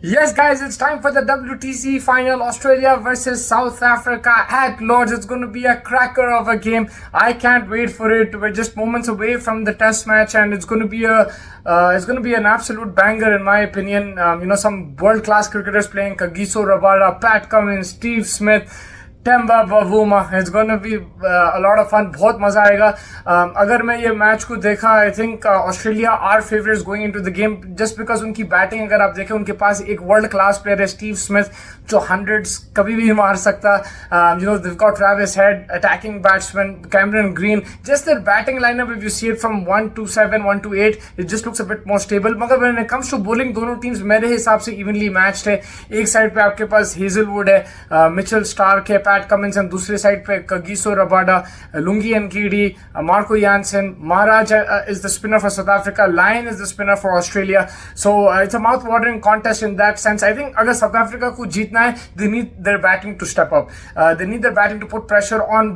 Yes, guys, it's time for the WTC final. Australia versus South Africa at Lord's. It's going to be a cracker of a game. I can't wait for it. We're just moments away from the Test match, and it's going to be an absolute banger, in my opinion. Some world-class cricketers playing: Kagiso Rabada, Pat Cummins, Steve Smith, Temba Bavuma. It's going to be a lot of fun. बहुत मजा आएगा. अगर मैं ये match को देखा, I think Australia are favorites going into the game just because उनकी batting अगर आप देखें, उनके पास एक वर्ल्ड क्लास प्लेयर है स्टीव स्मिथ जो हंड्रेड्स कभी भी मार सकता. They've got Travis Head, attacking batsman Cameron Green. Just their batting lineup, if you see it from 1-7, 1-8, it just looks a bit more stable. मगर when it comes to bowling, दोनों teams मेरे हिसाब से evenly matched है. एक side पे आपके पास हेजलवुड है, मिचेल स्टार्क है, पैट कमिंस, एंड दूसरे साइड पे Kagiso Rabada, Lungi Ngidi, Marco Jansen. Maharaj is the spinner for South Africa. Lyon is the spinner for Australia. So it's a mouth-watering contest in that sense. I think अगर South Africa को जीतना है, they need their batting to step up. They need their batting to put pressure on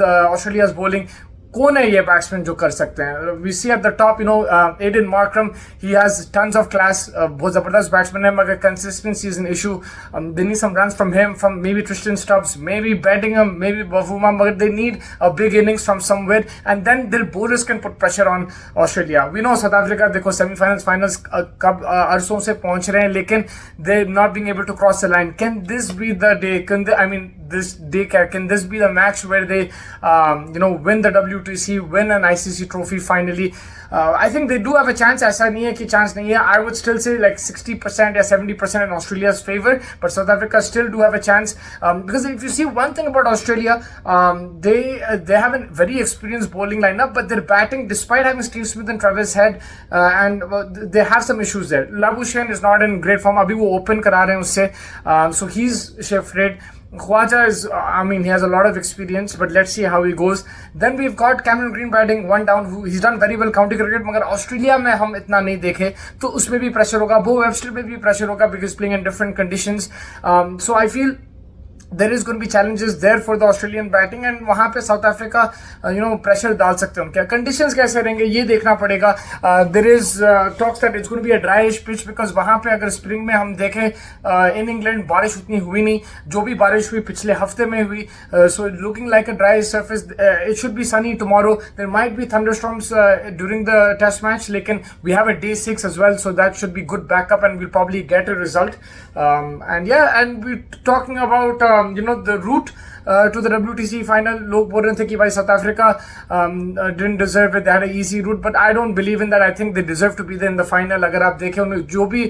the Australia's bowling. कौन है ये batsman जो कर सकते हैं? We see at the top, Aiden Markram. He has tons of class. बहुत जबरदस्त batsman है, मगर consistency is an issue. They need some runs from him, from maybe Tristan Stubbs, maybe Bedingham, maybe Bavuma, मगर they need a big innings from somewhere and then their bowlers can put pressure on Australia. We know South Africa, देखो semifinals, finals कब अरसों से पहुंच रहे हैं, लेकिन they not being able to cross the line. Can this be the day? Can this be the match where they win the WTC, win an ICC trophy finally? I think they do have a chance. ऐसा नहीं है कि chance नहीं है. I would still say like 60% or 70% in Australia's favor, but South Africa still do have a chance. Because if you see one thing about Australia, they have a very experienced bowling lineup, but their batting, despite having Steve Smith and Travis Head, they have some issues there. Labuschagne is not in great form. अभी वो open करा रहे हैं उससे, so he's shifted. Khwaja is, he has a lot of experience, but let's see how he goes. Then we've got Cameron Green batting, one down. He's done very well county cricket, मगर Australia में हम इतना नहीं देखे, तो उसमें भी pressure होगा. बो वेबस्टर में भी प्रेशर होगा because playing in different conditions. So I feel there is going to be challenges there for the Australian batting, and वहाँ पे South Africa pressure डाल सकते हैं. उनके conditions कैसे रहेंगे ये देखना पड़ेगा. There is talks that it's going to be a dryish pitch because वहाँ पे अगर spring में हम देखें in England बारिश उतनी हुई नहीं, जो भी बारिश हुई पिछले हफ्ते में हुई. So looking like a dry surface. It should be sunny tomorrow. There might be thunderstorms during the test match, लेकिन we have a day 6 as well, so that should be good backup and we'll probably get a result. And we're talking about the route to the WTC final. लोग बोल रहे थे कि भाई South Africa didn't deserve it, they had an easy route, but I don't believe in that. I think they deserve to be there in the final. अगर आप देखें उन्हें जो भी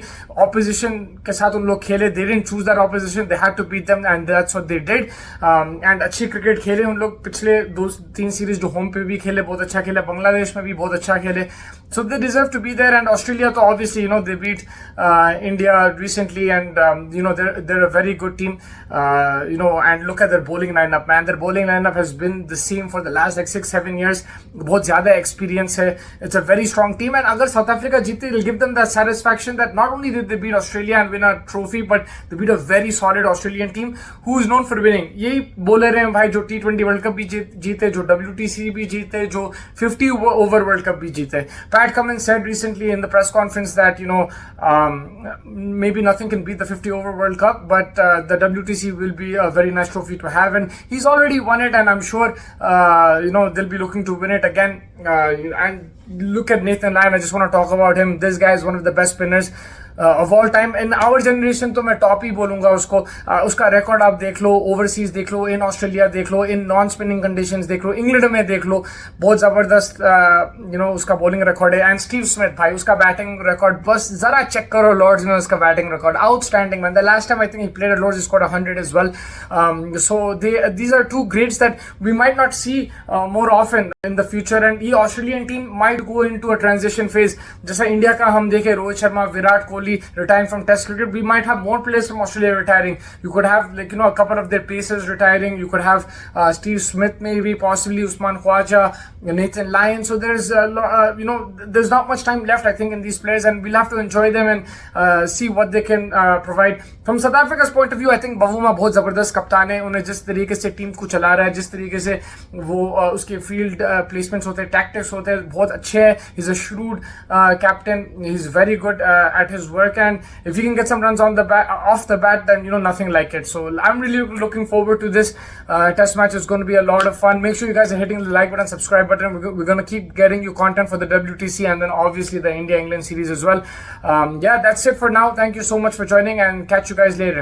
opposition के साथ उन लोग खेले, they didn't choose that opposition, they had to beat them and that's what they did. And अच्छी क्रिकेट खेले उन लोग. पिछले 2-3 सीरीज जो होम पे भी खेले बहुत अच्छा खेले, बांग्लादेश में भी बहुत अच्छा खेले, so they deserve to be there. And Australia तो obviously they beat India recently, and they're a very good team. And look at their bowling lineup, man. Their bowling lineup has been the same for the last like 6-7 years. बहुत ज़्यादा experience है. It's a very strong team, and अगर South Africa जीते, it'll give them the satisfaction that not only did they beat Australia and win a trophy, but they beat a very solid Australian team who is known for winning. यही बोले रहे हैं भाई, जो T20 world cup भी जीते, जो WTC भी जीते, जो 50 ओवर वर्ल्ड कप भी जीते. Pat Cummins said recently in the press conference that maybe nothing can beat the 50 over World Cup, but the WTC will be a very nice trophy to have, and he's already won it, and I'm sure they'll be looking to win it again. And look at Nathan Lyon. I just want to talk about him. This guy is one of the best spinners of all time in our generation. तो मैं top ही बोलूंगा उसको. उसका record आप देख लो, overseas देख लो, in Australia देख लो, in non spinning conditions देख लो, इंग्लैंड में देख लो, बहुत जबरदस्त उसका बॉलिंग रिकॉर्ड है. एंड स्टीव स्मिथ भाई, उसका बैटिंग रिकॉर्ड बस जरा चेक करो लॉर्ड्स में, उसका batting record outstanding man. The last time I think he played at Lord's, he scored 100 as well. So these are two greats that we might not see more often in the future, and ये Australian team might go into a transition phase. जैसा India का हम देखे, Rohit Sharma, Virat Kohli retiring from Test cricket, we might have more players from Australia retiring. You could have a couple of their pacers retiring. You could have Steve Smith, maybe possibly Usman Khwaja, Nathan Lyon. So there's there's not much time left, I think, in these players, and we'll have to enjoy them and see what they can provide. From South Africa's point of view, I think Bavuma बहुत जबरदस्त कप्तान है. उन्हें जिस तरीके से team को चला रहा है, जिस तरीके से वो उसके फील्ड प्लेसमेंट्स होते हैं, टैक्टिक्स होते हैं, बहुत अच्छे हैं. He's a shrewd captain. He's very good at his work, and if you can get some runs on the off the bat, then nothing like it. So I'm really looking forward to this test match. It's going to be a lot of fun. Make sure you guys are hitting the like button, subscribe button. We're going to keep getting you content for the WTC and then obviously the India-England series as well. Yeah, that's it for now. Thank you so much for joining, and catch you guys later.